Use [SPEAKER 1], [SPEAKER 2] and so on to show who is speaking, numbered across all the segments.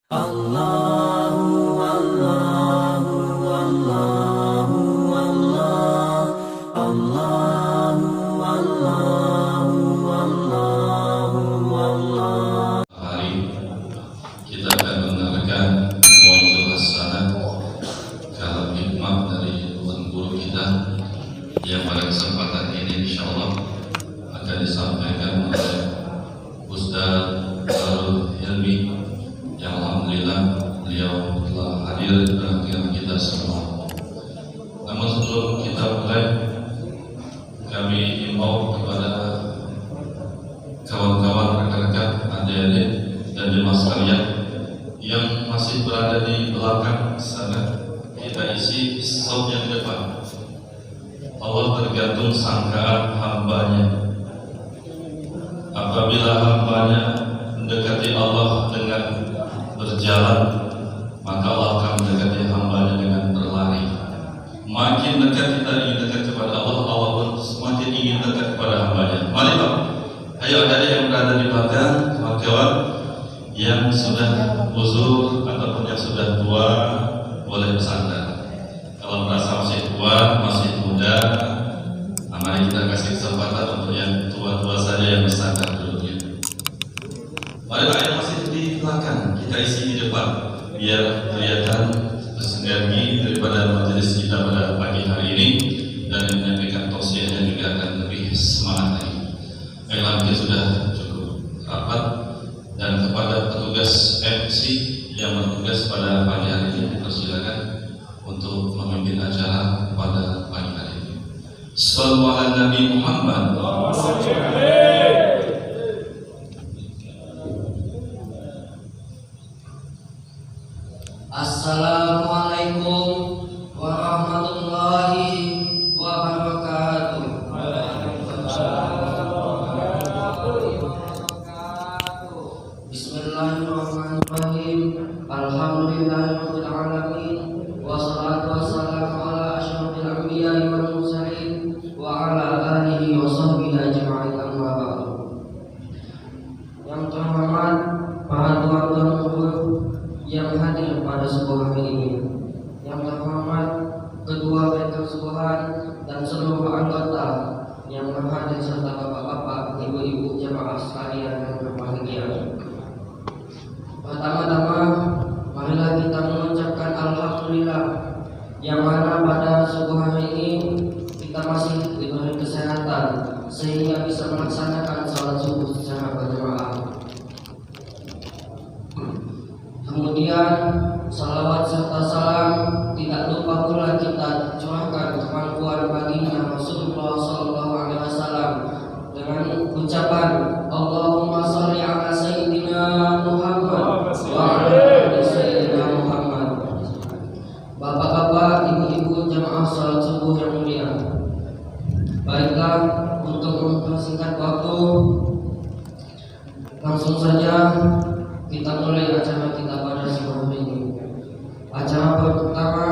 [SPEAKER 1] Allahu Allahu Allahu Allah Allahu Allahu Allahu Allah.
[SPEAKER 2] Hari kita akan mendengarkan mu'idul hasanah kalam hikmah dari Tuhan Guru kita yang pada kesempatan ini insyaallah akan disampaikan oleh Ustaz Darul Hilmi yang alhamdulillah beliau telah hadir di tengah kita semua. Namun sebelum kita mulai, kami himbau kepada kawan-kawan, rekan-rekan, adik-adik dan jemaah sekalian yang masih berada di belakang sana, kita isi sopnya di depan. Allah tergantung sangkaan hambanya. Apabila hambanya mendekati Allah dengan berjalan, maka Allah akan mendekati hambanya dengan berlari. Makin dekat kita ingin dekat kepada Allah, Allah pun semakin ingin dekat kepada hambanya. Mari Pak, ayo adik-adik yang berada di belakang, kawan-kawan yang sudah uzur ataupun yang sudah tua boleh bersandar. Kalau merasa masih tua, masih muda, mari kita kasih kesempatan untuk yang tua-tua saja yang bersandar dulunya. Mari Pak yang masih di belakang, kita isi di depan biar kelihatan bersinergi daripada majelis kita pada pagi hari ini, dan yang menyampaikan tausiahnya juga akan lebih semangat lagi. Baiklah, mungkin sudah cukup rapat, dan kepada petugas MC yang bertugas pada pagi hari ini dipersilakan untuk memimpin acara pada pagi hari ini. Shallallahu ala Nabi Muhammad.
[SPEAKER 3] Assalamualaikum warahmatullahi wabarakatuh. Bismillahirrahmanirrahim. Alhamdulillahirabbil alamin. Wassalatu wassalamu ala asyrofil anbiya'i wal mursalin wa ala alihi wa sahbihi ajma'in, amma ba'du. Yang terhormat para tuan-tuan guru yang hadir pada sebuah hari ini, yang terhormat kedua rektor sekolahan dan seluruh anggota yang berhadir serta bapak-bapak, ibu-ibu, jemaah sekalian yang berbahagia. Pertama-tama, marilah kita mengucapkan alhamdulillah, yang mana pada sebuah hari ini kita masih diberi kesehatan sehingga bisa melaksanakan salat subuh secara berjamaah. Kemudian salawat serta salam tidak lupa pula kita curahkan kemampuan baginda Rasulullah SAW dengan ucapan Allahumma sholli ala Sayyidina Muhammad wa ala Sayyidina Muhammad. Bapak-bapak, ibu-ibu, jemaah salat subuh yang mulia, baiklah, untuk mempersingkat waktu, langsung saja kita mulai acara kita pada siang hari ini. Acara pertama,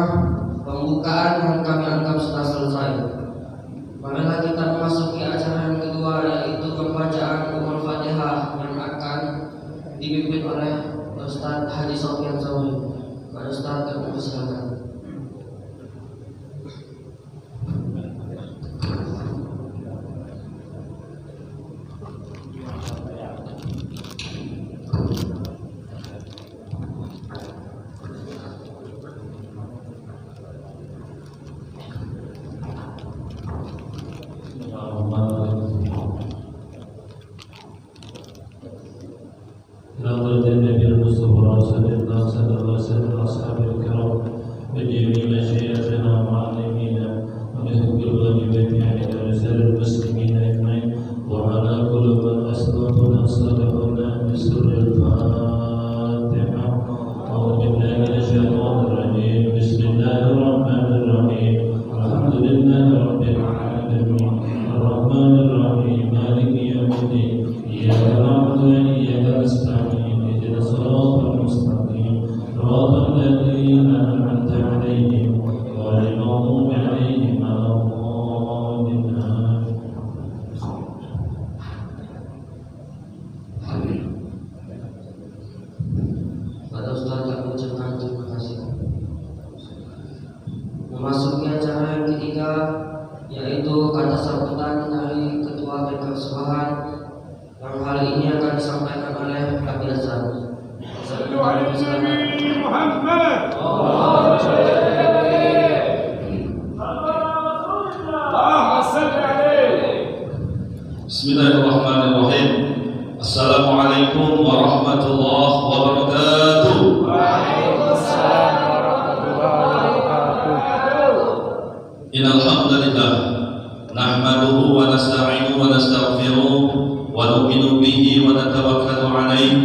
[SPEAKER 3] pembukaan yang kami anggap sudah selesai. Marilah kita memasuki acara yang kedua, yaitu pembacaan Ummul Fatihah yang akan dipimpin oleh Ustaz Haji Sofyan Sauri. Pak Ustaz, kami persilakan.
[SPEAKER 4] صراط الذين
[SPEAKER 3] ada sambutan dari Ketua Baitul Subahan yang hal ini akan disampaikan oleh Pak Biasa.
[SPEAKER 4] Sallu ala Nabi Muhammad.
[SPEAKER 2] Bismillahirrahmanirrahim. Assalamualaikum warahmatullahi wabarakatuh.
[SPEAKER 4] Waalaikumsalam warahmatullahi wabarakatuh.
[SPEAKER 2] Innal hamdalillah nahmaduhu wa nasta'inuhu wa nastaghfiruh wa nu'minu bihi wa natawakkalu 'alaihi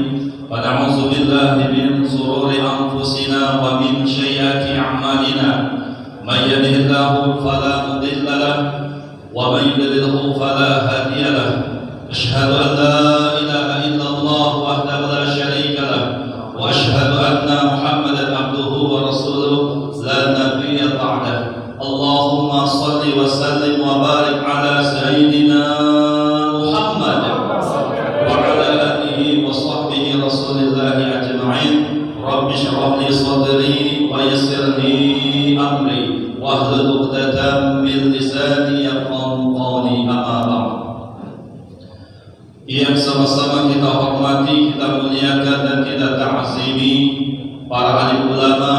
[SPEAKER 2] wa na'udzu billahi min shururi anfusina wa min sayyiati a'malina may yahdihillahu fala mudilla lahu wa may yudlilhu fala hadiya lahu asyhadu an la ilaha illallah wahdahu la syarika lahu wa asyhadu anna muhammadan abduhu wa rasuluh la nabiyya ba'dahu. Allahumma salli wa sallim wa barik ala sayyidina Muhammad wa ala alihi wa sahbihi rasulillahi ajma'in. Rabbi shrah li sadri wa yassir li amri wahlul 'uqdatam min lisani yafqahu qawli. Amma ba'd. Yang sama-sama kita hormati, kita muliakan dan kita ta'zimi para alim ulama,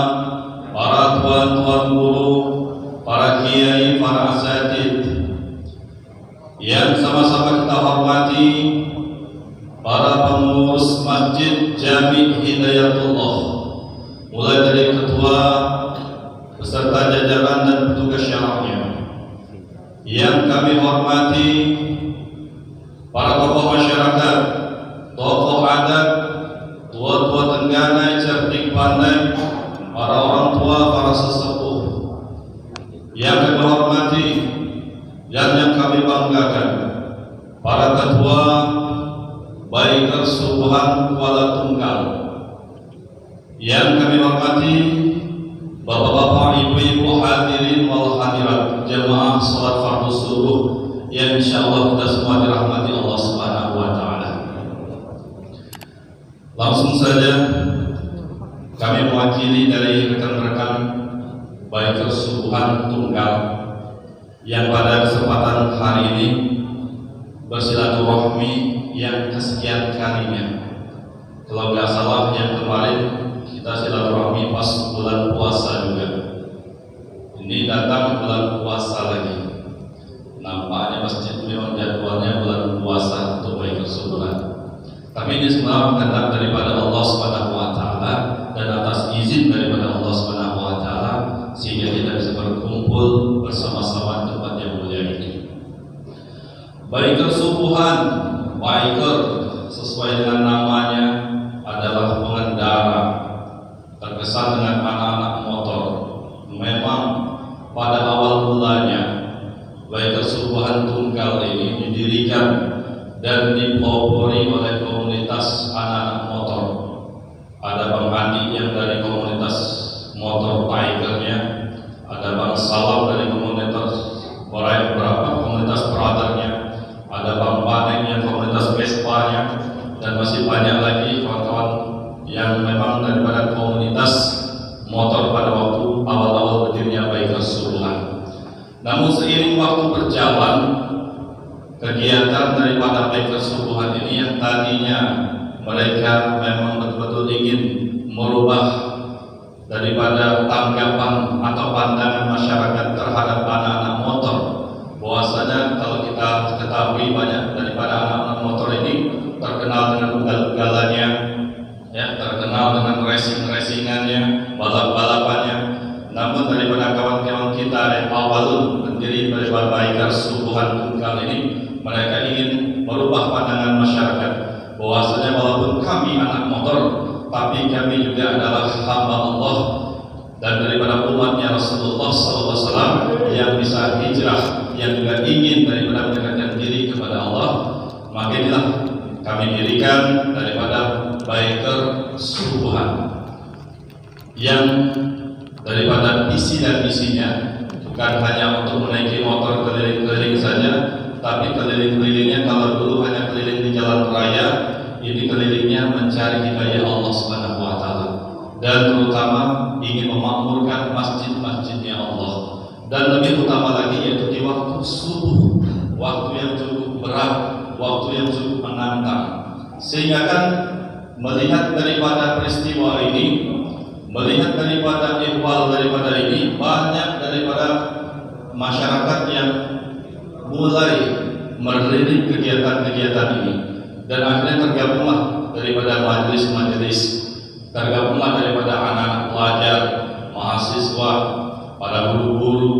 [SPEAKER 2] para tuan-tuan guru, para kiai, para asatid. Yang sama-sama kita hormati para pengurus Masjid Jami' Hidayatullah, mulai dari ketua beserta jajaran dan petugas syarahnya. Yang kami hormati para tokoh masyarakat, tokoh adat, tua-tua Tengganai, cerdik pandai, para orang tua, para sesepuh. Yang kami hormati dan yang kami banggakan, para ketua Bikers Subuhan Kuala Tunggal. Yang kami hormati bapak-bapak, ibu-ibu, hadirin wal hadirat jemaah salat fardu subuh yang insyaallah kita semua dirahmati Allah Subhanahu wa taala. Langsung saja kami mewakili dari rekan-rekan Bikers Subuhan Tunggal yang pada kesempatan hari ini bersilaturahmi yang kesekian kalinya. Kalau nggak salah yang kemarin kita silaturahmi pas bulan puasa juga. Ini datang bulan puasa lagi. Nampaknya masjid memang jadwalnya bulan puasa untuk Bikers Subuhan. Tapi ini semua kehendak daripada Allah Subhanahu wa taala dan atas izin daripada Allah Subhanahu wa taala sehingga kita bisa berkumpul bersama-sama di tempat yang mulia ini. Bikers Subuhan, biker sesuai dengan namanya adalah pengendara terkesan dengan anak-anak motor. Memang pada awal mulanya Bikers Subuhan Tunggal ini didirikan dan dipelopori oleh komunitas anak-anak motor. Ada Bang Andi yang dari komunitas motor bikernya, ada Bang Salam dari komunitas komunitas brothernya, ada Bang Paneng yang komunitas Vespa-nya, dan masih banyak lagi kawan-kawan yang memang daripada komunitas motor pada waktu awal-awal berdirinya Bikers Subuhan. Namun seiring waktu berjalan, kegiatan daripada Bikers Subuhan ini yang tadinya mereka memang betul-betul ingin merubah daripada tanggapan atau pandangan masyarakat terhadap anak-anak motor, bahwasanya kalau kita ketahui banyak daripada anak-anak motor ini terkenal dengan ugal-ugalannya, ya, terkenal dengan racing-racingannya, balap-balapannya. Namun daripada kawan-kawan kita yang awalun mendiri daripada Bikers Subuhan Tunggal ini, mereka ingin merubah pandangan masyarakat bahwasanya walaupun kami anak motor, tapi kami juga adalah hamba Allah dan daripada umatnya Rasulullah SAW yang bisa hijrah, yang juga ingin daripada mendekatkan diri kepada Allah. Maka inilah kami dirikan daripada Bikers Subuhan yang daripada visi dan misinya bukan hanya untuk menaiki motor keliling-keliling saja, tapi keliling-kelilingnya kalau dulu hanya keliling di jalan raya, ini kelilingnya mencari hidayah Allah Subhanahu wa taala dan terutama ingin memakmurkan masjid-masjidnya Allah, dan lebih utama lagi yaitu di waktu subuh waktu yang cukup berat, waktu yang cukup menantang. Sehingga kan melihat daripada peristiwa ini, melihat daripada ihwal daripada ini, banyak daripada masyarakat yang mulai melirik kegiatan-kegiatan ini, dan akhirnya tergabunglah daripada majelis-majelis, tergabunglah daripada anak-anak pelajar, mahasiswa, para guru-guru,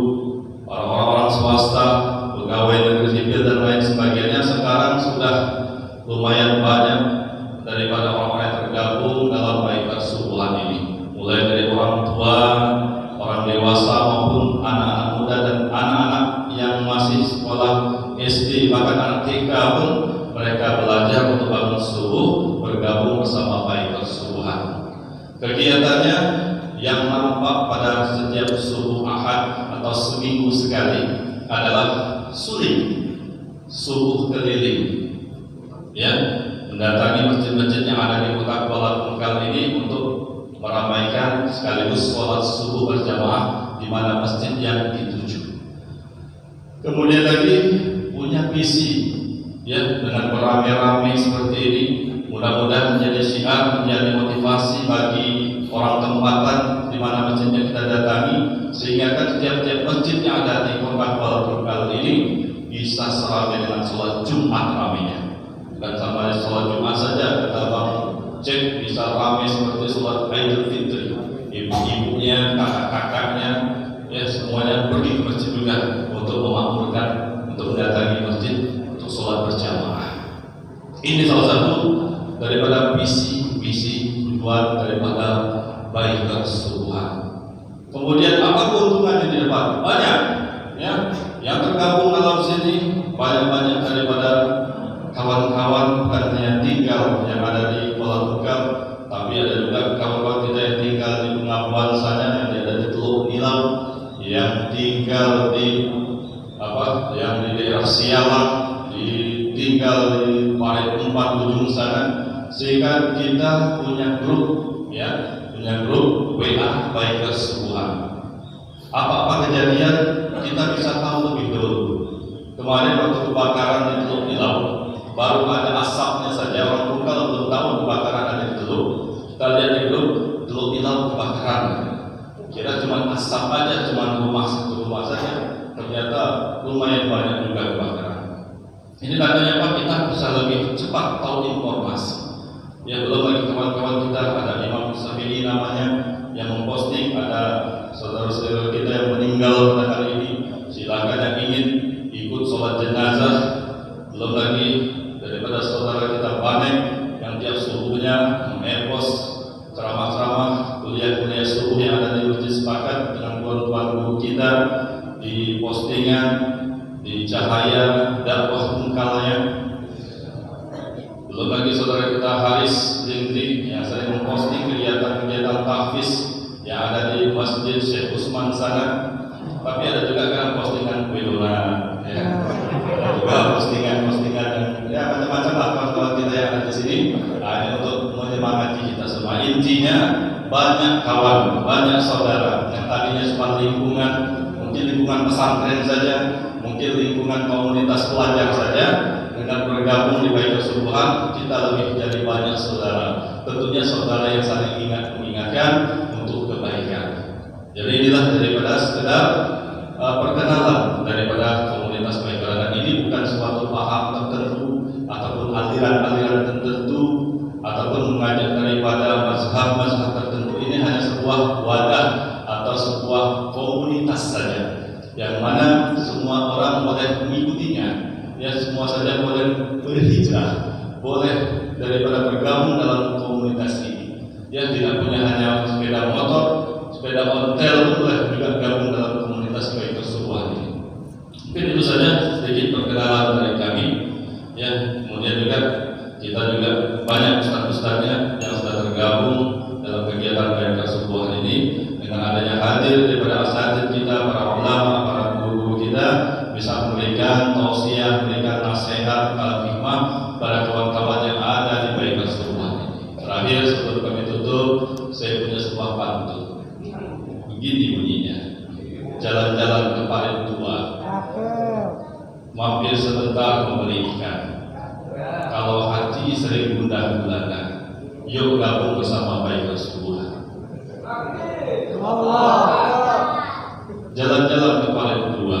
[SPEAKER 2] para orang-orang swasta, pegawai negeri sipil dan lain sebagainya. Sekarang sudah lumayan banyak daripada orang-orang yang tergabung dalam baikat subuhan ini, mulai dari orang tua, orang dewasa maupun anak-anak muda dan anak-anak yang masih sekolah SD, bahkan anak TK pun mereka belajar untuk bangun subuh, bergabung bersama baikat subuhan. Kegiatannya yang nampak pada setiap subuh Ahad atau seminggu sekali adalah suling, subuh keliling, ya, mendatangi masjid-masjid yang ada di kota Kuala Tunggal ini untuk meramaikan sekaligus sholat subuh berjamaah di mana masjid yang dituju. Kemudian lagi punya visi, ya, dengan beramai-ramai seperti ini, mudah-mudahan menjadi syiar, menjadi motivasi bagi orang tempatan di mana masjidnya kita datangi, sehingga kan setiap masjid yang ada di kota Kuala Tunggal ini bisa seramai dengan sholat Jumat ramainya. Dan sampai sholat Jumat saja kita bang cek bisa ramai seperti sholat Idul Fitri, ibu-ibunya, kakak-kakaknya, ya, semuanya pergi ke masjid juga untuk memakmurkan, untuk mendatangi masjid untuk sholat berjamaah. Ini salah satu daripada visi tujuan daripada baikat subuhan. Kemudian apa keuntungannya di depan? Banyak, ya, yang tergabung dalam sini banyak daripada kawan-kawan, bukan hanya tinggal yang ada di Kuala Tunggal, tapi ada juga kawan-kawan kita yang tinggal di Pengabuan sana, yang ada di Teluk Nilam, yang tinggal di yang di daerah Sialang, tinggal di Parit 4 ujung sana. Sehingga kita punya grup, ya, punya grup WA baikat subuhan. Apa-apa kejadian kita bisa tahu lebih dulu. Kemarin waktu kebakaran di Teluk Nilam, baru ada asapnya saja, orang Tunggal belum tahu kebakaran ada di Teluk. Kita lihat di grup Teluk Nilam kebakaran, kira cuma asap aja, cuma satu rumah saja, ternyata lumayan banyak juga kebakaran. Ini tandanya apa? Kita bisa lebih cepat tahu informasi. Ya, belum lagi kawan-kawan kita, ada Imam Syafi'i namanya yang memposting, ada saudara-saudara kita yang meninggal pada hari ini, silakan yang ingin ikut sholat jenazah. Belum lagi daripada saudara kita Banek yang tiap subuhnya mengepos ceramah-ceramah, kuliah-kuliah subuh yang ada di Masjid Sepakat dengan tuan-tuan guru kita di postingan di Cahaya Dakwah Tungkalnya. Belum lagi saudara kita Haris Lindri yang sering memposting kegiatan-kegiatan tahfiz yang ada di Masjid Syekh Usman sana. Tapi ada juga kan postingan Widona, ya, ada juga postingan-postingan ya macam-macam lah kawan-kawan kita yang ada di sini. Nah, ini untuk menyemangati kita semua. Intinya banyak kawan, banyak saudara yang tadinya cuma lingkungan, mungkin lingkungan pesantren saja, mungkin lingkungan komunitas pelajar saja. Dengan bergabung di baikat subuhan, kita lebih jadi banyak saudara. Tentunya saudara yang saling mengingatkan untuk kebaikan. Jadi inilah daripada sekedar perkenalan daripada komunitas baikat ini, bukan suatu paham tertentu ataupun aliran-aliran tertentu ataupun mengajak daripada mazhab-mazhab tertentu. Ini hanya sebuah wadah atau sebuah komunitas saja, yang mana semua orang boleh mengikutinya. Ya, semua saja boleh berhijrah, boleh daripada bergabung dalam komunitas ini. Ya, tidak punya hanya sepeda motor, sepeda ontel pun boleh juga gabung dalam komunitas baikat subuhan ini. Mungkin itu saja sedikit perkenalan dari kami. Ya, kemudian juga kita juga banyak ustaz-ustaznya yang sudah tergabung dalam kegiatan baikat subuhan ini. Dengan adanya hadir daripada asatidz kita, para ulama, para guru kita, bisa memberikan tausiah, memberikan nasihat, hikmah pada kawan-kawan yang ada di baikat subuhan ini. Terakhir sebelum kami tutup, saya punya sebuah pantun. Begini bunyinya: jalan-jalan ke Parit 2, mampir sebentar memberikan. Kalau hati sering gundah gulana, yuk gabung bersama baik Rasulullah. Jalan-jalan ke paling kedua,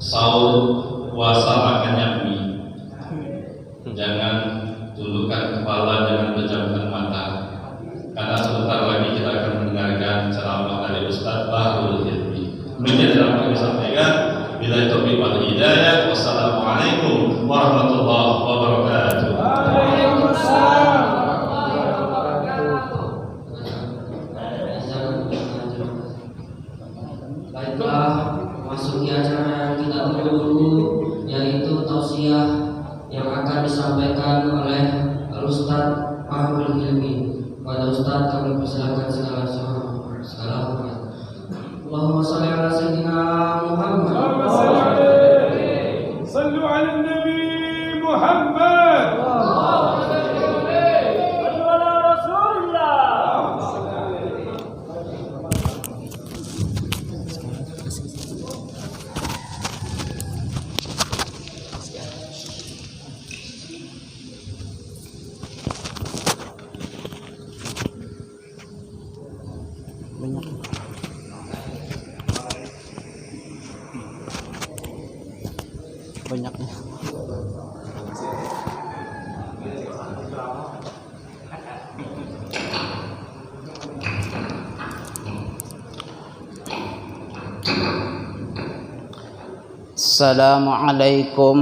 [SPEAKER 2] sahur puasa makannya mie. Jangan tundukkan kepala, jangan pejamkan mata, karena sebentar lagi kita akan mendengarkan ceramah dari Ustaz Bahrul Hilmi. Demikian ceramah yang disampaikan. Bila taufiq wal hidayah. Wassalamualaikum warahmatullahi wabarakatuh.
[SPEAKER 4] Waalaikumsalam.
[SPEAKER 3] Baiklah, masuki acara yang kita tunggu dulu, yaitu tausiah yang akan disampaikan oleh Ustaz Bahrul Hilmi. Pada Ustaz kami persilakan segala hormat. Allahumma shalli ala sayyidina Muhammad.
[SPEAKER 4] Allahumma salli alaihi. Sallu ala Nabi Muhammad. Sallu ala Rasulullah.
[SPEAKER 5] Banyaknya. Assalamualaikum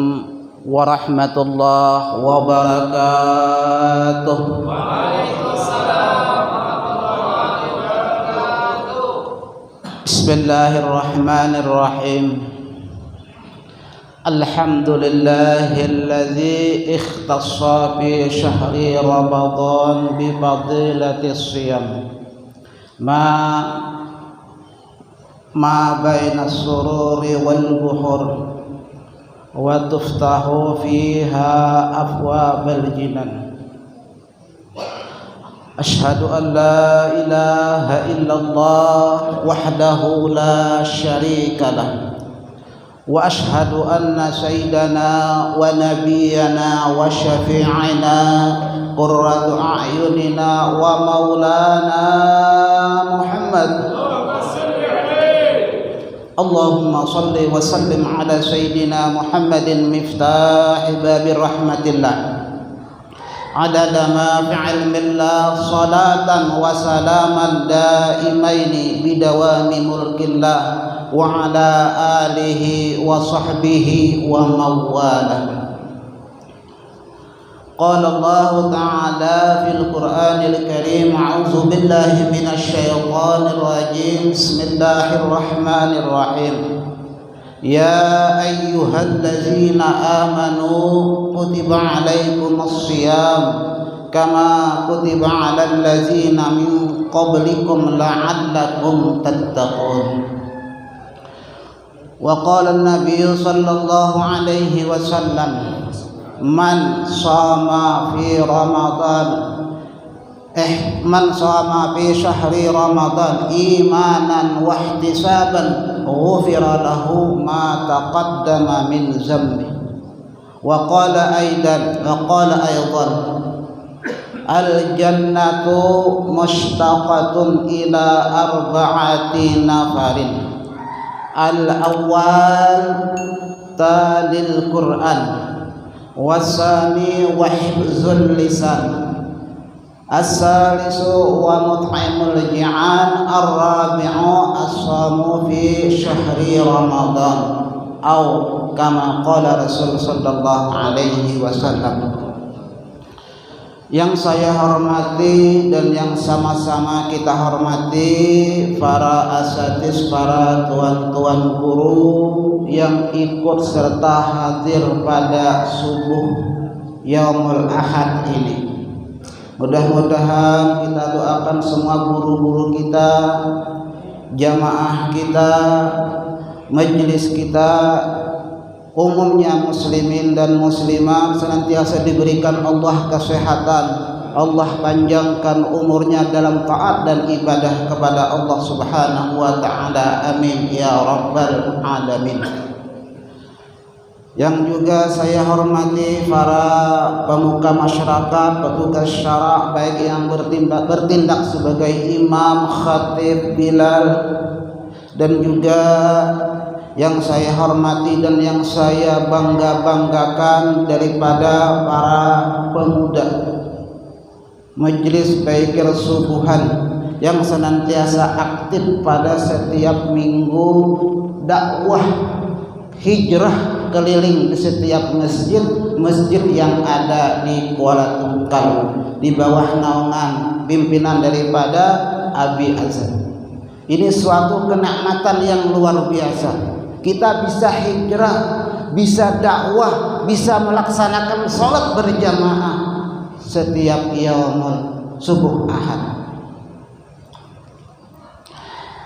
[SPEAKER 5] warahmatullahi wabarakatuh. Bismillahirrahmanirrahim. Alhamdulillahilladzi ikhtassa fi syahri Ramadan bi fadilatis siyam ma baina sururi wal buhur wa tuftahu fiha afwabal jinan. Ashhadu an la ilaha illallah wahdahu la syarika lah wa ashhadu anna sayyidana wa nabiyyana wa syafi'ina qurratu a'yunina wa maulana Muhammad. Allahumma salli wa sallim ala sayyidina Muhammadin miftahi babi rahmatillah adada ma fi ilmillah salatan wa salaman daimaini bidawami mulkillah wa ala alihi wa sahbihi wa mawalah. Qala Allah Ta'ala fil Qur'anil Karim, a'udzu billahi minasy syaithanir rajim. Bismillahirrahmanirrahim. Ya ayyuhallazina amanu kutiba 'alaikumus shiyam kama kutiba 'alal ladzina min qablikum la'allakum tattaqun. Wa qala an-nabiy sallallahu alaihi wasallam, man shama fi syahri Ramadan imanan wa ihtisaban ghufira lahu ma taqaddama min zambi. Wa qala aidan al jannatu mushtaqatun ila arba'ati nafarin. Al awwal talil Qur'an, wasani wa hifzul lisan, as-salisu wa mut'imul ji'an, ar-rabi'u as-samu fi syahri Ramadan, atau kama qala Rasul sallallahu alaihi wasallam. Yang saya hormati dan yang sama-sama kita hormati para asatidz, para tuan-tuan guru yang ikut serta hadir pada subuh Yaumul Ahad ini. Mudah-mudahan kita doakan semua guru-guru kita, jamaah kita, majelis kita, umumnya muslimin dan muslimat senantiasa diberikan Allah kesehatan, Allah panjangkan umurnya dalam taat dan ibadah kepada Allah Subhanahu wa taala. Amin ya rabbal alamin. yang juga saya hormati para pemuka masyarakat, petugas syara, baik yang bertindak sebagai imam, khatib, bilal, dan juga yang saya hormati dan yang saya banggakan daripada para pemuda Majelis Baikir Subuhan yang senantiasa aktif pada setiap minggu dakwah hijrah keliling di setiap masjid yang ada di Kuala Tungkal di bawah naungan pimpinan daripada Abi Azan. Ini suatu kenikmatan yang luar biasa. Kita bisa hijrah, bisa dakwah, bisa melaksanakan sholat berjamaah setiap yaumul subuh ahad.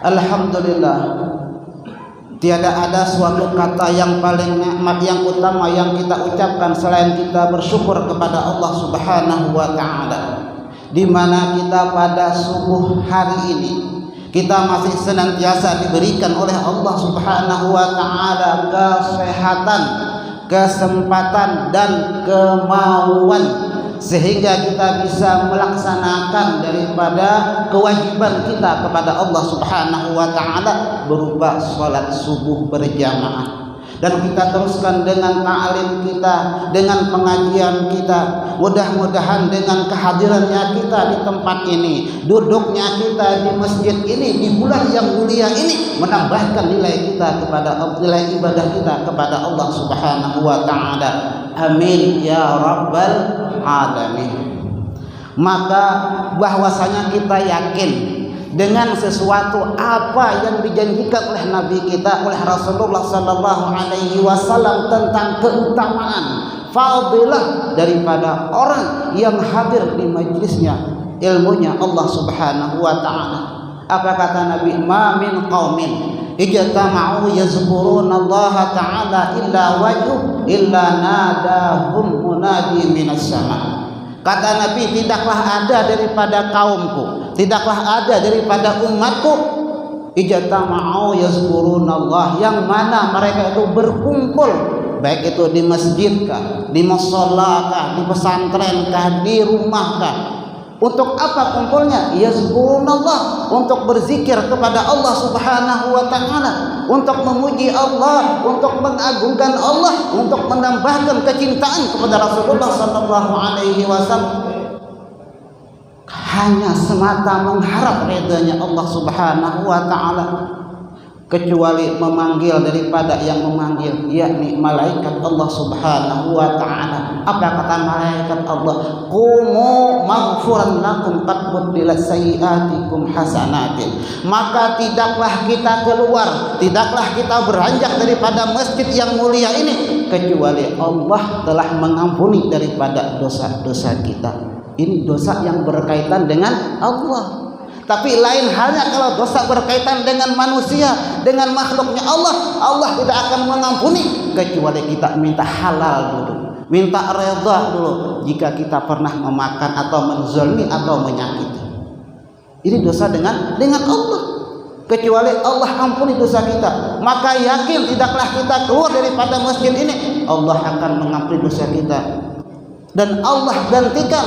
[SPEAKER 5] Alhamdulillah, tiada ada suatu kata yang paling nikmat, yang utama yang kita ucapkan selain kita bersyukur kepada Allah Subhanahu wa taala, di mana kita pada subuh hari ini kita masih senantiasa diberikan oleh Allah Subhanahu wa taala kesehatan, kesempatan dan kemauan sehingga kita bisa melaksanakan daripada kewajiban kita kepada Allah Subhanahu wa taala berupa salat subuh berjamaah. Dan kita teruskan dengan ta'lim kita, dengan pengajian kita. Mudah-mudahan dengan kehadirannya kita di tempat ini, duduknya kita di masjid ini, di bulan yang mulia ini, menambahkan nilai kita kepada nilai ibadah kita kepada Allah Subhanahu wa taala. Amin ya rabbal alamin. Maka bahwasanya kita yakin dengan sesuatu apa yang dijanjikan oleh Nabi kita, oleh Rasulullah sallallahu alaihi wasallam tentang keutamaan, fadilah daripada orang yang hadir di majlisnya ilmunya Allah Subhanahu wa taala. Apa kata Nabi? Ma min qaumin ijtama'u yazkuruna Allah taala illa wajhu illa nadahum munadi minas sama. Kata Nabi, tidaklah ada daripada kaumku, tidaklah ada daripada umatku ijtama'u yazkurunallah, yang mana mereka itu berkumpul, baik itu di masjidkah, di musholakah, di pesantrenkah, di rumahkah. Untuk apa kumpulnya? Yazkurunallah, untuk berzikir kepada Allah Subhanahu wa taala, untuk memuji Allah, untuk mengagungkan Allah, untuk menambahkan kecintaan kepada Rasulullah sallallahu alaihi wasallam, hanya semata mengharap ridhanya Allah Subhanahu wa taala, kecuali memanggil daripada yang memanggil, yakni malaikat Allah Subhanahu wa taala. Apa kata malaikat Allah? Qumu maghfuran lakum qad buddilat sayyiatikum hasanatin. Maka tidaklah kita keluar, tidaklah kita beranjak daripada masjid yang mulia ini kecuali Allah telah mengampuni daripada dosa-dosa kita. Ini dosa yang berkaitan dengan Allah. Tapi lain halnya kalau dosa berkaitan dengan manusia, dengan makhluknya Allah, Allah tidak akan mengampuni kecuali kita minta halal dulu, minta redha dulu jika kita pernah memakan atau menzalimi atau menyakiti. Ini dosa dengan Allah. Kecuali Allah ampuni dosa kita, maka yakin tidaklah kita keluar daripada masjid ini, Allah akan mengampuni dosa kita dan Allah gantikan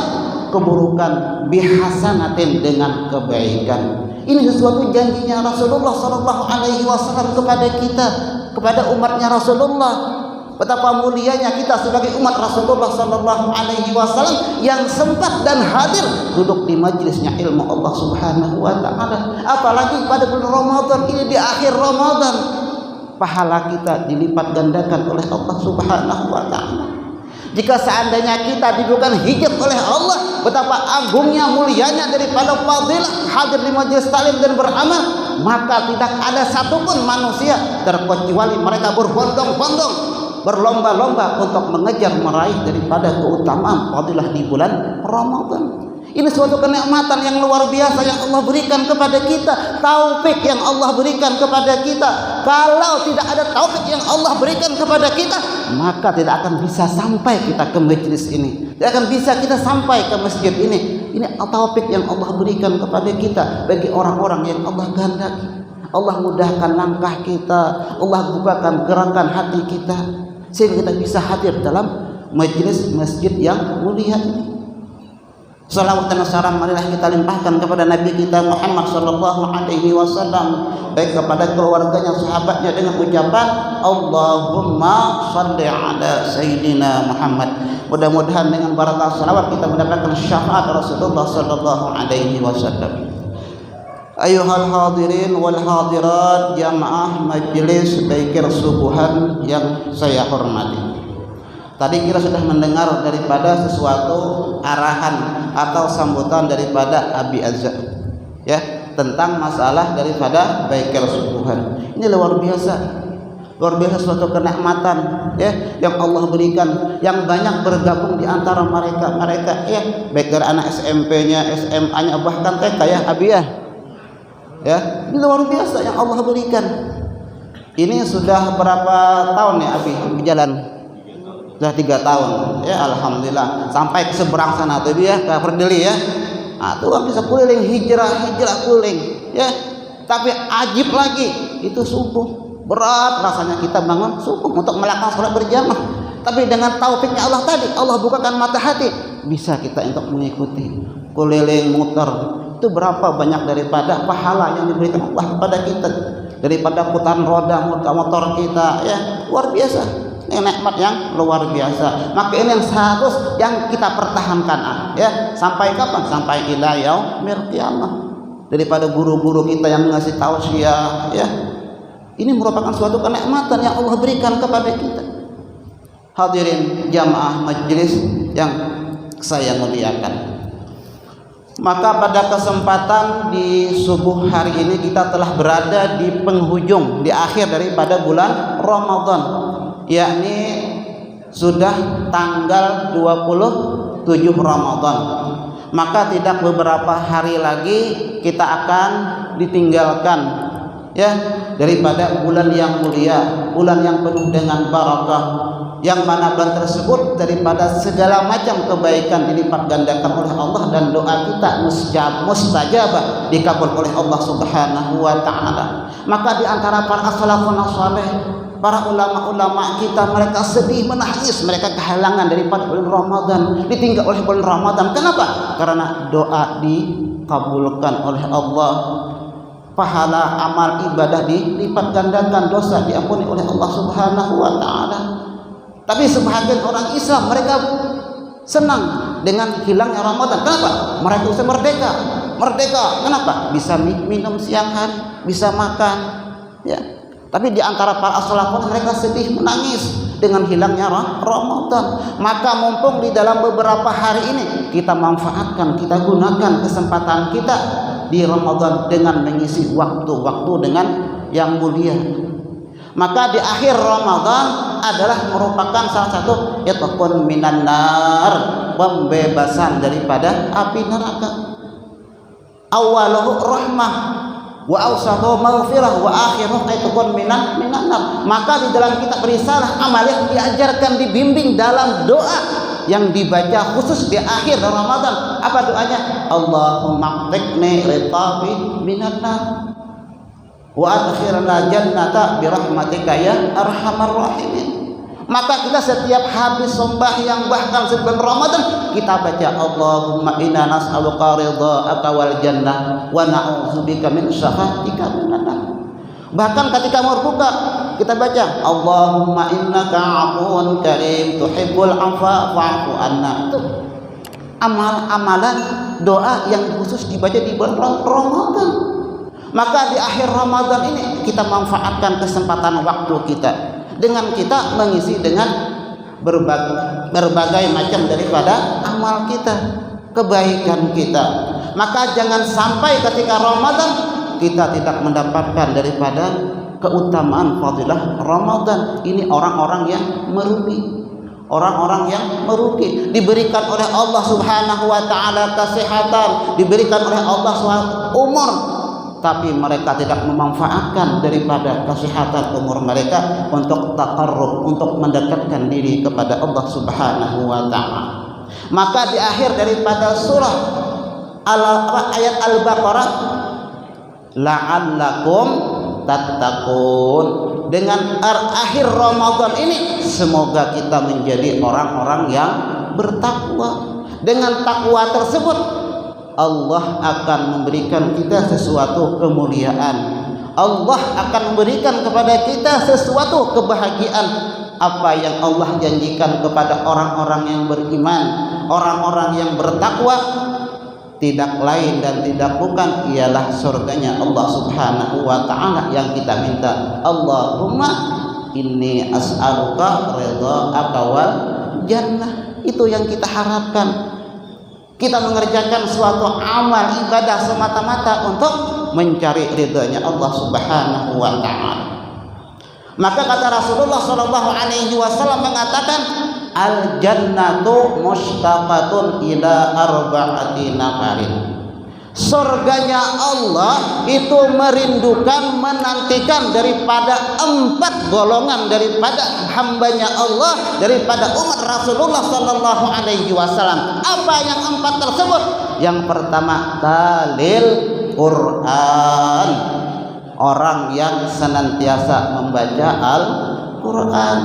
[SPEAKER 5] keburukan bihasanatin dengan kebaikan. Ini sesuatu janjinya Rasulullah sallallahu alaihi wasallam kepada kita, kepada umatnya Rasulullah. Betapa mulianya kita sebagai umat Rasulullah sallallahu alaihi wasallam yang sempat dan hadir duduk di majlisnya ilmu Allah Subhanahu wa taala. Apalagi pada bulan Ramadan ini, di akhir Ramadan, pahala kita dilipat gandakan oleh Allah Subhanahu wa taala. Jika seandainya kita diberikan hijab oleh Allah, betapa agungnya mulianya daripada fadilah hadir di majelis taklim dan beramal, maka tidak ada satupun manusia terkecuali mereka berbondong-bondong, berlomba-lomba untuk mengejar meraih daripada keutamaan fadilah di bulan Ramadan. Ini suatu kenikmatan yang luar biasa yang Allah berikan kepada kita, taufik yang Allah berikan kepada kita. Kalau tidak ada taufik yang Allah berikan kepada kita, maka tidak akan bisa sampai kita ke majelis ini, tidak akan bisa kita sampai ke masjid ini. Ini taufik yang Allah berikan kepada kita bagi orang-orang yang Allah gandaki. Allah mudahkan langkah kita, Allah bukakan gerakan hati kita, sehingga kita bisa hadir dalam majelis masjid yang mulia ini. Salawat dan salam marilah kita limpahkan kepada Nabi kita Muhammad sallallahu alaihi wasallam, baik kepada keluarganya, sahabatnya, dengan ucapan Allahumma shalli ala sayyidina Muhammad. Mudah-mudahan dengan barakah salawat kita mendapatkan syafaat Rasulullah sallallahu alaihi wasallam. Ayuhal hadirin wal hadirat jamaah majelis Baikir Subuhan yang saya hormati. Tadi kita sudah mendengar daripada sesuatu arahan atau sambutan daripada Abi Azza, ya, tentang masalah daripada Baikir Subuhan. Ini luar biasa suatu kenikmatan, ya, yang Allah berikan, yang banyak bergabung di antara mereka, ya, baik dari anak SMP-nya, SMA-nya, bahkan TK, ya, Abi, ya, ini luar biasa yang Allah berikan. Ini sudah berapa tahun ya Abi berjalan? Sudah 3 tahun, ya, alhamdulillah, sampai ke seberang sana tuh ya, ke Perdeli, ya. Nah, tuh kan bisa keliling, hijrah keliling, ya. Tapi ajib lagi, itu subuh. Berat rasanya kita bangun subuh untuk melakukan sholat berjamaah. Tapi dengan taufiknya Allah tadi, Allah bukakan mata hati, bisa kita untuk mengikuti, keliling, muter. Itu berapa banyak daripada pahala yang diberikan Allah kepada kita, daripada putaran roda motor kita, ya, luar biasa. Ini nikmat yang luar biasa. Maka ini yang harus yang kita pertahankan, ya, sampai kapan? Sampai ila yaumil qiyamah. Daripada guru-guru kita yang mengasih tausiah, ya, ini merupakan suatu kenikmatan yang Allah berikan kepada kita. Hadirin jamaah majelis yang saya muliakan. Maka pada kesempatan di subuh hari ini kita telah berada di penghujung, di akhir daripada bulan Ramadan, yakni sudah tanggal 27 Ramadan. Maka tidak beberapa hari lagi kita akan ditinggalkan, ya, daripada bulan yang mulia, bulan yang penuh dengan barakah, yang mana bulan tersebut daripada segala macam kebaikan dilipat gandakan oleh Allah, dan doa kita mustajabah, dikabul oleh Allah Subhanahu wa taala. Maka di antara para salafun saleh, para ulama-ulama kita, mereka sedih menangis, mereka kehalangan daripada bulan Ramadan, ditinggal oleh bulan Ramadan. Kenapa? Karena doa dikabulkan oleh Allah, pahala amal ibadah dilipat gandakan, dosa diampuni oleh Allah Subhanahu wa taala. Tapi sebagian orang Islam mereka senang dengan hilangnya Ramadan. Kenapa? Mereka bisa merdeka. Kenapa? Bisa minum siang hari, bisa makan, ya. Tapi di antara para salafun mereka sedih menangis dengan hilangnya Ramadan. Maka mumpung di dalam beberapa hari ini kita manfaatkan, kita gunakan kesempatan kita di Ramadan dengan mengisi waktu-waktu dengan yang mulia. Maka di akhir Ramadan adalah merupakan salah satu itqun minan nar, pembebasan daripada api neraka. Awaluhu rahmah wa awsatuhu maghfirah wa akhiruhu itqun minan nar. Maka di dalam kitab risalah amaliyah diajarkan, dibimbing dalam doa yang dibaca khusus di akhir Ramadan. Apa doanya? Allahumma qini ritabi minan nar wa adkhilna jannata birahmatika ya arhamar rahimin. Maka kita setiap habis sembahyang, bahkan sebelum Ramadan, kita baca Allahumma inna nas'aluka ridha'aka wal jannah wa na'udzubika min sakhatika minan nar. Bahkan ketika mau berbuka kita baca Allahumma innaka 'afuwun karim tuhibbul 'afwa fa'fu anna. Itu amalan doa yang khusus dibaca di bulan Ramadan. Maka di akhir Ramadan ini kita manfaatkan kesempatan waktu kita dengan kita mengisi dengan berbagai macam daripada amal kita, kebaikan kita. Maka jangan sampai ketika Ramadan kita tidak mendapatkan daripada keutamaan fadilah Ramadan. Ini orang-orang yang merugi. Orang-orang yang merugi, diberikan oleh Allah Subhanahu wa taala kesehatan, diberikan oleh Allah SWT umur, tapi mereka tidak memanfaatkan daripada kesehatan umur mereka untuk taqarrub, untuk mendekatkan diri kepada Allah Subhanahu wa taala. Maka di akhir daripada surah ayat Al-Baqarah, la'allakum tattaqun. Dengan akhir Ramadan ini semoga kita menjadi orang-orang yang bertakwa. Dengan takwa tersebut Allah akan memberikan kita sesuatu kemuliaan. Allah akan memberikan kepada kita sesuatu kebahagiaan. Apa yang Allah janjikan kepada orang-orang yang beriman, orang-orang yang bertakwa, tidak lain dan tidak bukan ialah surganya Allah Subhanahu wa ta'ala yang kita minta. Allahumma inni as'aluka ridha'aka wal jannah. Itu yang kita harapkan. Kita mengerjakan suatu amal ibadah semata-mata untuk mencari ridhanya Allah Subhanahu wa ta'ala. Maka kata Rasulullah sallallahu alaihi wasallam mengatakan, al jannatu mustaqatun ila arba'ati nafarin. Surganya Allah itu merindukan, menantikan daripada 4 golongan daripada hambanya Allah, daripada umat Rasulullah sallallahu alaihi wasallam. Apa yang 4 tersebut? Yang pertama, talil Quran. Orang yang senantiasa membaca Al-Quran.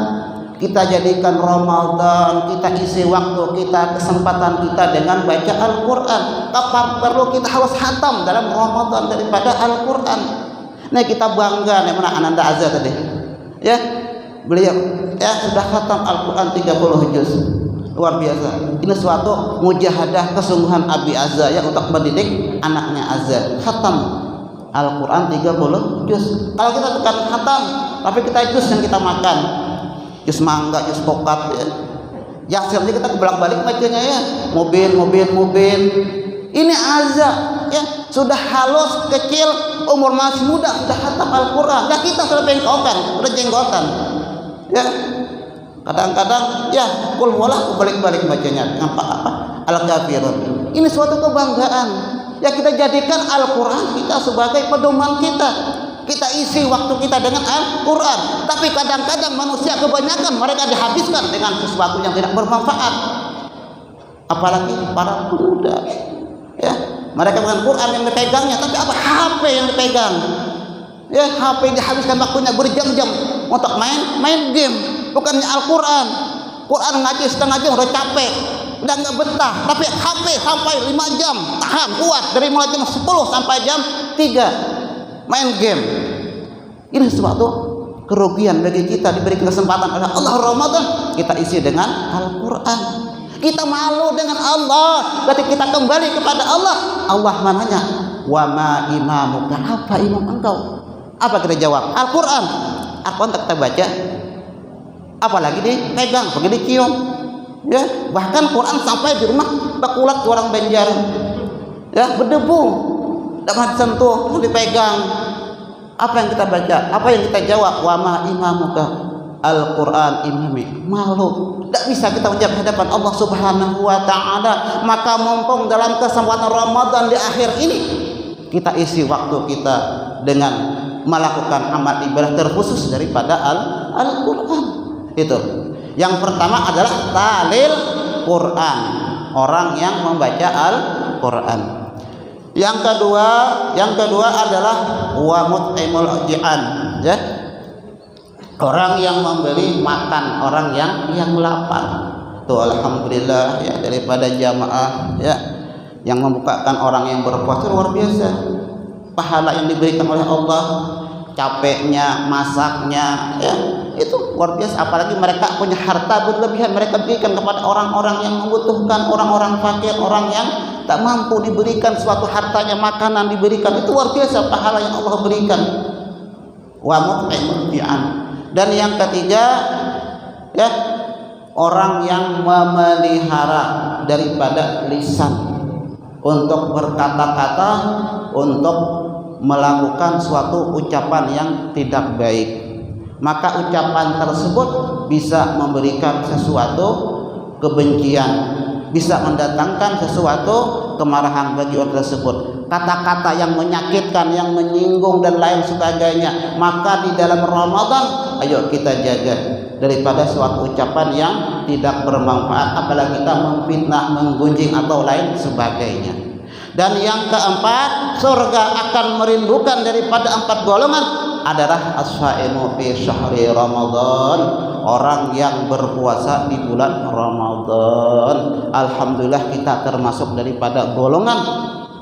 [SPEAKER 5] Kita jadikan Ramadan, kita isi waktu kita, kesempatan kita dengan baca Al-Quran. Kapan perlu kita harus khatam dalam Ramadan daripada Al-Quran. Nah, kita bangga nih, mana Ananda Azza tadi, ya, beliau ya sudah khatam Al-Quran 30 juz. Luar biasa. Ini suatu mujahadah kesungguhan Abi Azza ya untuk mendidik anaknya Azza. Khatam Al-Quran 30 juz. Kalau kita bukan khatam, tapi kita juz yang kita makan, juz mangga, juz pokat ya. Yasir aja kita bolak-balik bacanya ya. Mobil. Ini Azza ya, sudah halus, kecil, umur masih muda, sudah khatam Al-Quran. Nah, kita sudah jenggotan. Ya. Kadang-kadang ya kul wala balik-balik bacanya apa Al-Kafirun. Ini suatu kebanggaan. Ya, kita jadikan Al-Quran kita sebagai pedoman kita. Kita isi waktu kita dengan Al-Quran. Tapi kadang-kadang manusia kebanyakan mereka dihabiskan dengan sesuatu yang tidak bermanfaat. Apalagi para pemuda. Ya, mereka dengan Quran yang dipegangnya, tapi apa? HP yang dipegang. Ya, HP dihabiskan waktunya berjam-jam untuk main game. Bukannya Al-Quran. Quran ngaji setengah jam udah capek, udah nggak betah. Tapi HP sampai 5 jam tahan kuat, dari mulai jam 10 sampai jam 3 main game. Ini suatu kerugian bagi kita. Diberi kesempatan oleh Allah Ramadan, kita isi dengan Al-Quran. Kita malu dengan Allah ketika kita kembali kepada Allah. Allah menanya, wa ma imamuka, apa imam engkau? Apa kita jawab? Al-Quran. Al-Quran kita baca, apalagi dipegang, pergi dicium, ya. Bahkan Quran sampai di rumah bakulat orang Banjar, ya, berdebu, dapat sentuh, dipegang. Apa yang kita baca? Apa yang kita jawab? Wa ma imamuka, Al-Quran imami. Malu, tidak bisa kita menjawab hadapan Allah Subhanahu wa ta'ala. Maka mumpung dalam kesempatan Ramadan di akhir ini, kita isi waktu kita dengan melakukan amal ibadah terkhusus daripada Al-Quran. Itu yang pertama adalah talil Quran, orang yang membaca Al-Quran. Yang kedua adalah wa mut'imul ji'an, ya, orang yang memberi makan orang yang lapar. Tuh, alhamdulillah ya, daripada jamaah ya yang membukakan orang yang berpuasa, luar biasa pahala yang diberikan oleh Allah. Capeknya, masaknya ya, itu luar biasa. Apalagi mereka punya harta berlebihan, mereka berikan kepada orang-orang yang membutuhkan, orang-orang fakir, orang yang tak mampu, diberikan suatu hartanya, makanan diberikan. Itu luar biasa pahala yang Allah berikan. Wa mut'imul ji'an. Dan yang ketiga ya, orang yang memelihara daripada lisan untuk berkata-kata, untuk melakukan suatu ucapan yang tidak baik. Maka ucapan tersebut bisa memberikan sesuatu kebencian, bisa mendatangkan sesuatu kemarahan bagi orang tersebut. Kata-kata yang menyakitkan, yang menyinggung dan lain sebagainya. Maka di dalam Ramadan, ayo kita jaga daripada suatu ucapan yang tidak bermanfaat, apalagi kita memfitnah, menggunjing atau lain sebagainya. Dan yang keempat, surga akan merindukan daripada 4 golongan adalah as-shaimu fi syahri Ramadan, orang yang berpuasa di bulan Ramadan. Alhamdulillah kita termasuk daripada golongan,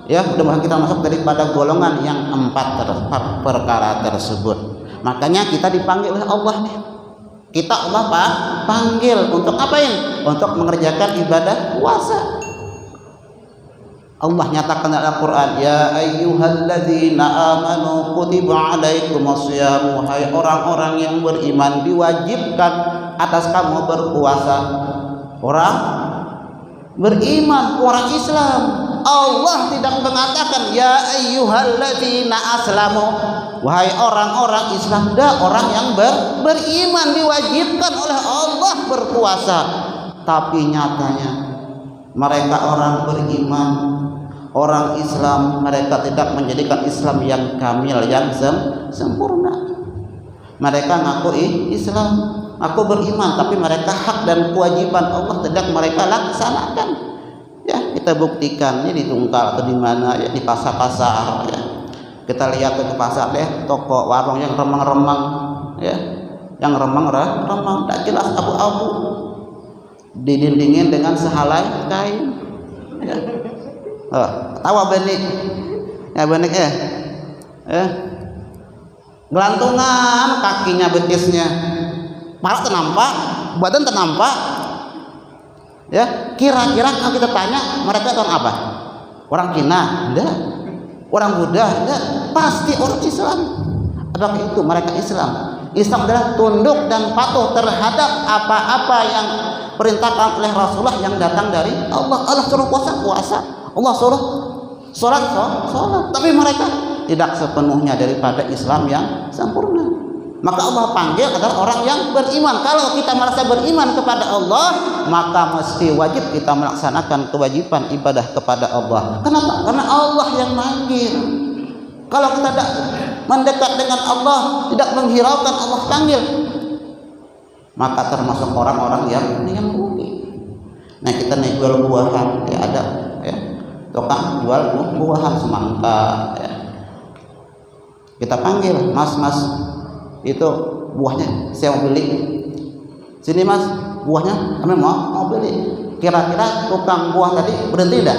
[SPEAKER 5] ya, mudah-mudahan kita masuk daripada golongan yang 4 perkara tersebut. Makanya kita dipanggil oleh Allah nih. Kita Allah panggil untuk apain? Untuk mengerjakan ibadah puasa. Allah nyatakan dalam Al-Quran, ya ayyuhalladzina amanu kutiba alaikumusyamu, hai orang-orang yang beriman diwajibkan atas kamu berpuasa. Orang beriman, orang Islam. Allah tidak mengatakan ya ayyuhalladzina aslamu, wahai orang-orang Islam. Dah, orang yang beriman diwajibkan oleh Allah berpuasa. Tapi nyatanya mereka orang beriman, orang Islam, mereka tidak menjadikan Islam yang kamil, yang sempurna. Mereka ngaku Islam, aku beriman, tapi mereka hak dan kewajiban Allah tidak mereka laksanakan. Ya, kita buktikan ini di Tungkal atau di mana, ya, di pasar-pasar, ya. Kita lihat ke pasar deh, toko warung yang remang-remang, ya, yang remang-remang, tak jelas abu-abu, didindingin dengan sehelai kain, ya. Tawa benik, ya benik gelantungan kakinya betisnya, malah ternampak, badan ternampak. Ya, kira-kira kalau kita tanya mereka orang apa? Orang Cina? Enggak. Orang Buddha? Enggak. Pasti orang Islam. Apakah itu mereka Islam? Islam adalah tunduk dan patuh terhadap apa-apa yang perintahkan oleh Rasulullah yang datang dari Allah. Allah suruh puasa, Allah suruh sholat. Tapi mereka tidak sepenuhnya daripada Islam yang sempurna. Maka Allah panggil adalah orang yang beriman. Kalau kita merasa beriman kepada Allah, maka mesti wajib kita melaksanakan kewajiban ibadah kepada Allah. Kenapa? Karena Allah yang manggil. Kalau kita tidak mendekat dengan Allah, tidak menghiraukan Allah panggil, maka termasuk orang-orang yang rugi. Nah, kita naik jual buahan, ya ada, ya, tukang jual buahan semangka, ya. Kita panggil, mas, itu buahnya saya mau beli. Sini mas, buahnya kami mau beli. Kira-kira tukang buah tadi berhenti tidak?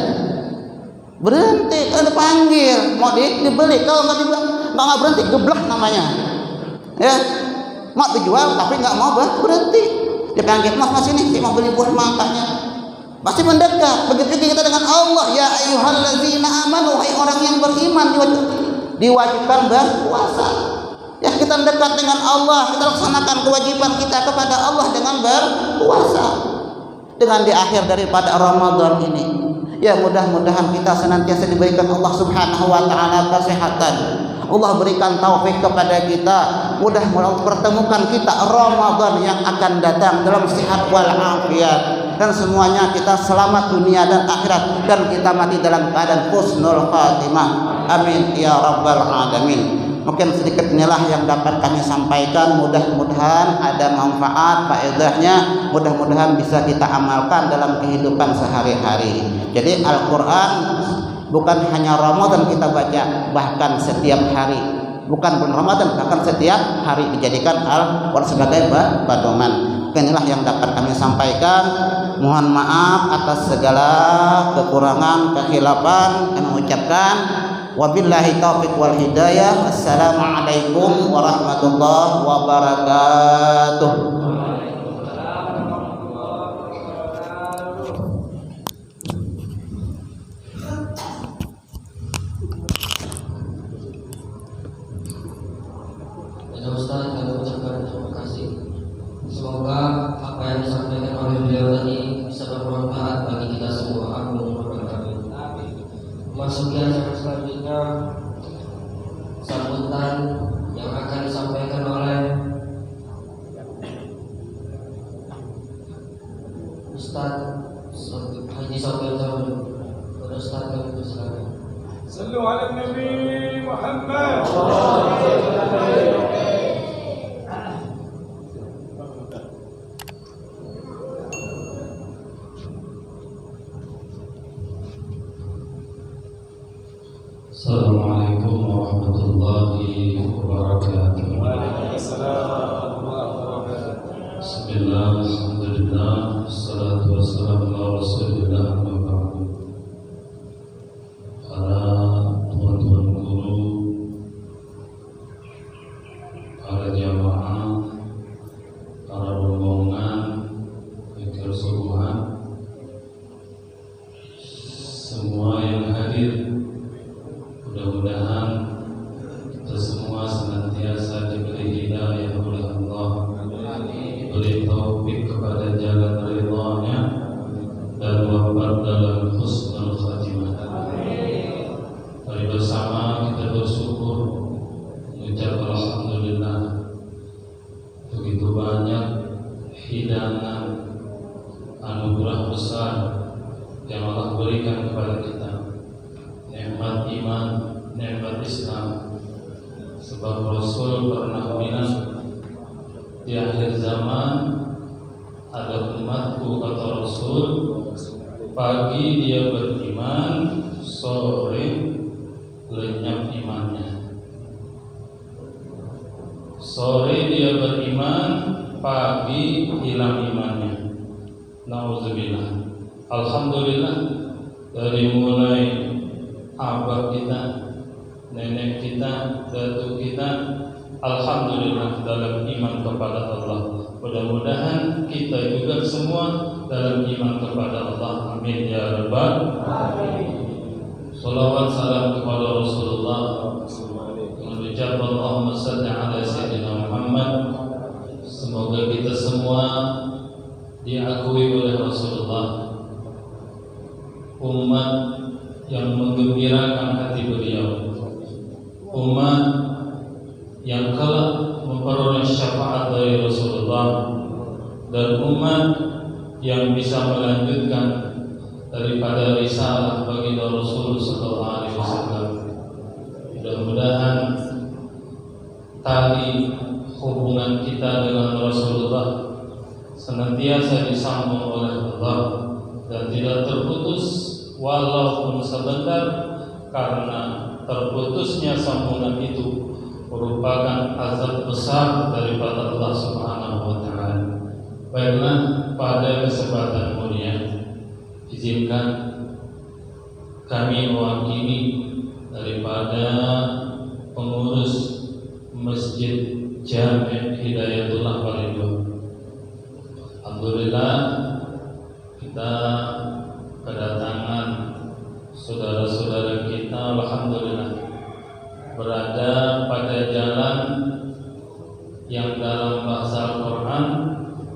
[SPEAKER 5] Berhenti. Kalau dipanggil mau dibeli, kalau nggak berhenti, geblek namanya. Ya, mau dijual tapi nggak mau berhenti. Dipanggil, mas ini saya mau beli buah mangkanya. Pasti mendekat. Begitu kita dengan Allah, ya ayyuhalladzina amanu, hai orang yang beriman diwajibkan berpuasa. Ya, kita dekat dengan Allah, kita laksanakan kewajiban kita kepada Allah dengan berpuasa. Dengan di akhir daripada Ramadan ini, ya mudah-mudahan kita senantiasa diberikan Allah Subhanahu wa taala kesehatan. Allah berikan taufik kepada kita, mudah-mudahan pertemukan kita Ramadan yang akan datang dalam sehat wal afiat, dan semuanya kita selamat dunia dan akhirat, dan kita mati dalam keadaan husnul khatimah. Amin ya rabbal alamin. Mungkin sedikit inilah yang dapat kami sampaikan. Mudah-mudahan ada manfaat, faedahnya. Mudah-mudahan bisa kita amalkan dalam kehidupan sehari-hari. Jadi Al-Quran bukan hanya Ramadan kita baca, bahkan setiap hari. Bukan bulan Ramadan, bahkan setiap hari dijadikan Al-Quran sebagai pedoman. Inilah yang dapat kami sampaikan. Mohon maaf atas segala kekurangan, kekhilafan. Kami mengucapkan wabillahi taufiq wal hidayah. Assalamualaikum warahmatullahi wabarakatuh.
[SPEAKER 3] Ustaz, kami ucapkan terima kasih. Semoga apa yang disampaikan oleh beliau tadi bisa bermanfaat bagi kita semua. Amin. Masuki acara selanjutnya, sambutan yang akan disampaikan oleh Ustaz Haji Sofyan Zawadi. Ustaz kami persilakan.
[SPEAKER 4] Sallu ala Nabi Muhammad.
[SPEAKER 2] Assalamualaikum warahmatullahi wabarakatuh.
[SPEAKER 4] Waalaikumsalam warahmatullahi wabarakatuh.
[SPEAKER 2] Bismillah, alhamdulillah, wassalatu wassalamu ala rasulillah, amma ba'du. Para tuan-tuan guru, para jamaah, para rombongan, fikir subuhan, semua yang hadir, mudah-mudahan kita semua senantiasa diberi hidayah oleh Allah, diberi taufik kepada jalan ridha-Nya dan wafat dalam husnul khatimah. Mari bersama kita bersyukur, mengucap alhamdulillah. Begitu banyak hidangan anugerah besar yang Allah berikan kepada kita. Nikmat iman, nikmat Islam. Sebab Rasul pernah bilang, di akhir zaman ada umatku, kata Rasul, pagi dia beriman, sore lenyap imannya. Sore dia beriman, pagi hilang imannya. Nauzubillah. Alhamdulillah, dari mulai abah kita, nenek kita, datuk kita, alhamdulillah dalam iman kepada Allah. Mudah-mudahan kita juga semua dalam iman kepada Allah. Amin ya rabbal alamin. Salawat salam kepada Rasulullah. Mengucap Allahumma salli ala sayyidina Muhammad. Semoga kita semua diakui oleh Rasulullah umat yang menggembirakan hati beliau, umat yang kelak memperoleh syafaat dari Rasulullah, dan umat yang bisa melanjutkan daripada risalah baginda Rasul sallallahu alaihi wasallam. Mudah-mudahan tali hubungan kita dengan Rasulullah senantiasa disambung oleh Allah dan tidak terputus walaupun sebentar, karena terputusnya sambungan itu merupakan azab besar daripada Allah Subhanahu wa taala. Baiklah, pada kesempatan mulia izinkan kami mewakili daripada pengurus Masjid Jami' Hidayatullah Walidwa. Alhamdulillah, kita kedatangan saudara-saudara kita, alhamdulillah, berada pada jalan yang dalam bahasa Al-Quran,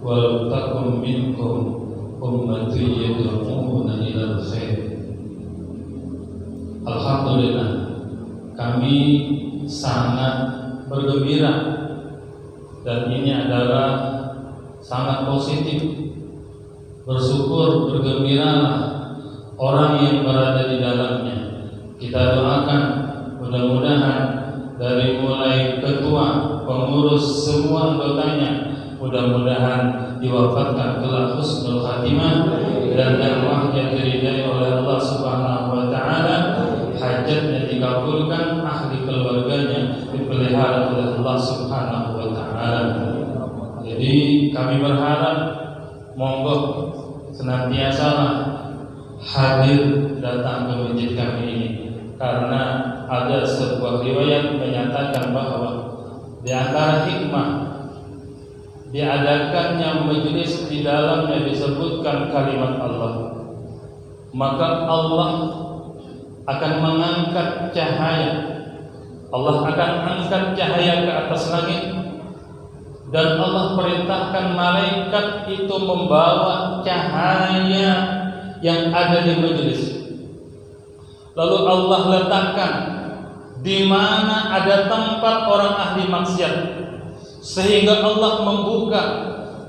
[SPEAKER 2] wal takum minkum ummatun yad'una ilal khair. Alhamdulillah, kami sangat bergembira, dan ini adalah sangat positif. Bersyukur, bergembiralah orang yang berada di dalamnya. Kita doakan mudah-mudahan dari mulai ketua, pengurus, semua anggotanya, mudah-mudahan diwafatkan kelak husnul khatimah dan dakwahnya diridai oleh Allah Subhanahu wa taala, hajatnya dikabulkan, ahli keluarganya dipelihara oleh Allah Subhanahu wa taala. Jadi kami berharap monggo senantiasa hadir datang ke masjid kami ini, karena ada sebuah riwayat menyatakan bahwa di antara hikmah diadakannya majelis di dalamnya disebutkan kalimat Allah, maka Allah akan mengangkat cahaya, Allah akan angkat cahaya ke atas langit, dan Allah perintahkan malaikat itu membawa cahaya yang ada di majelis. Lalu Allah letakkan di mana ada tempat orang ahli maksiat, sehingga Allah membuka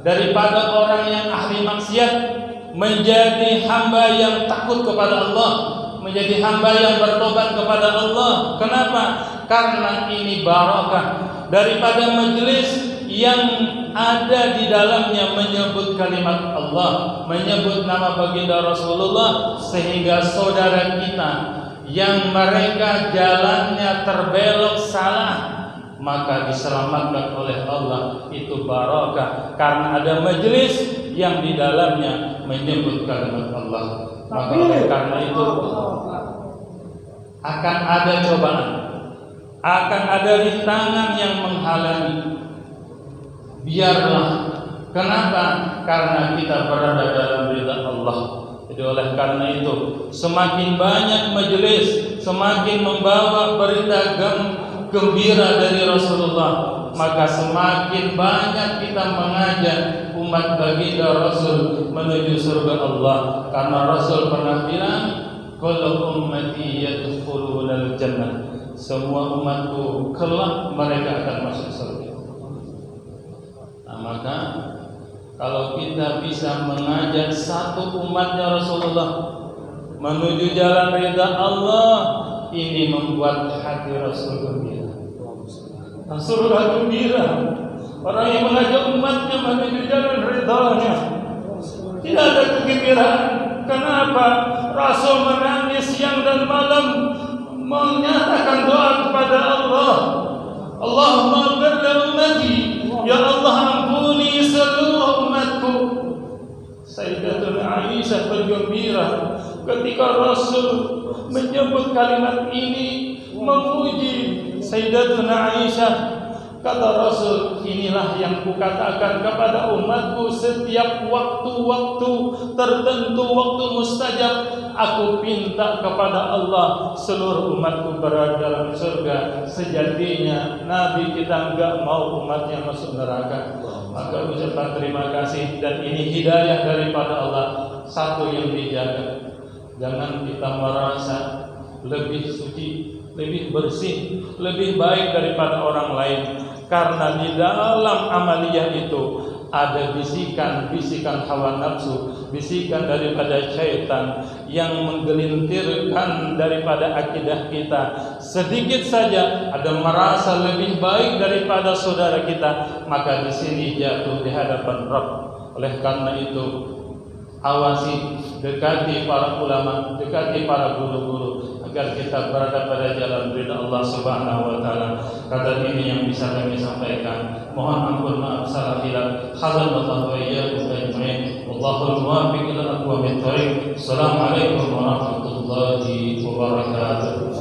[SPEAKER 2] daripada orang yang ahli maksiat menjadi hamba yang takut kepada Allah, menjadi hamba yang bertobat kepada Allah. Kenapa? Karena ini barakah daripada majelis yang ada di dalamnya menyebut kalimat Allah, menyebut nama baginda Rasulullah, sehingga saudara kita
[SPEAKER 6] yang mereka jalannya terbelok salah, maka diselamatkan oleh Allah, itu barakah karena ada majelis yang di dalamnya menyebut kalimat Allah. Maka oleh karena itu akan ada cobaan, akan ada rintangan yang menghalangi. Biarlah, kenapa? Karena kita berada dalam ridha Allah. Jadi oleh karena itu semakin banyak majelis, semakin membawa berita gembira dari Rasulullah, maka semakin banyak kita mengajak umat baginda Rasul menuju surga Allah. Karena Rasul pernah bilang, kullu ummati yadkhulunal jannah, semua umatku kelak mereka akan masuk surga. Nah, maka kalau kita bisa mengajak satu umatnya Rasulullah menuju jalan ridha Allah, ini membuat hati Rasul gembira. Rasulullah gembira. Orang yang mengajak umatnya menuju jalan ridha-Nya, tidak ada kegembiraan. Kenapa? Rasul menangis siang dan malam menyatakan doa kepada Allah. Allahumma ighfir li ummati, ya Allah ampuni seluruh umatku. Sayyidatuna Aisyah bergembira ketika Rasul menyebut kalimat ini, memuji Sayyidatuna Aisyah. Kata Rasul, inilah yang kukatakan kepada umatku setiap waktu-waktu tertentu, waktu mustajab. Aku minta kepada Allah seluruh umatku berada dalam surga. Sejatinya Nabi kita enggak mau umatnya masuk neraka. Maka ucapan terima kasih, dan ini hidayah daripada Allah. Satu yang dijaga, jangan kita merasa lebih suci, lebih bersih, lebih baik daripada orang lain. Karena di dalam amaliyah itu ada bisikan-bisikan hawa nafsu, bisikan daripada syaitan yang menggelintirkan daripada akidah kita. Sedikit saja ada merasa lebih baik daripada saudara kita, maka di sini jatuh di hadapan Rabb. Oleh karena itu, awasi, dekati para ulama, dekati para guru-guru, agar kita berada pada jalan ridha Allah Subhanahu wa taala. Kata ini yang bisa kami sampaikan. Mohon ampun, maaf salah hilaf. Hadanallahu wa iyyakum ajma'in. Wallahul muwaffiq ila aqwamit thoriq. Assalamualaikum warahmatullahi wabarakatuh.